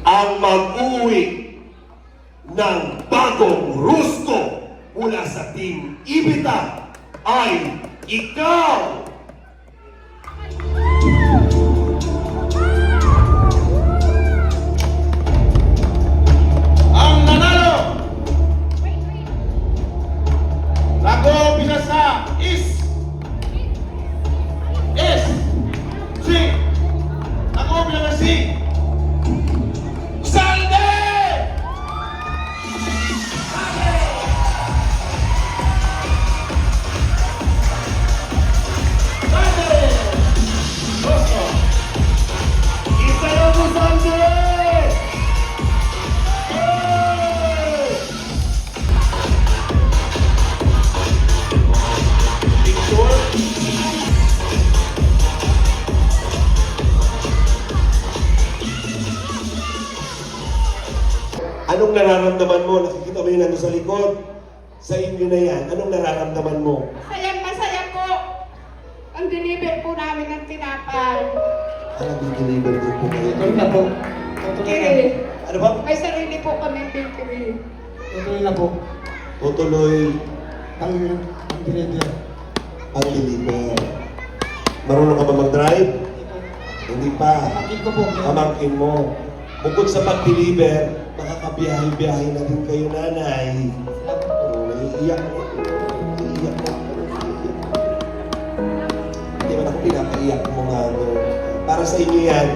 ang mag-uwi ng bagong Rusko mula sa Team Ibita ay ikaw! Ang nanalo nag-uumpisa sa nag-uumpisa na si Salde! Isa na po, Salde! Anong nararamdaman mo? Nakikita mo yun nandun sa likod. Sa inyo na yan. Anong nararamdaman mo? Masaya po. Ang deliver po namin ng tinapay. Anong deliver din po kayo? Tuloy na po. Kiri. Ano ba? May sarili po kami bakery. Tuloy na po. Tutuloy Ang deliver. ang deliver. Marunong ka ba mag-drive? Hindi pa. Pamangkin ko po. Pamangkin mo. Bukod sa pag-deliver, makakabiyahe-biyahe na din kayo, nanay. Oh, naiiyak mo. Naiiyak mo. Hindi man ako pinapaiyak mo nga. No? Para sa inyo yan,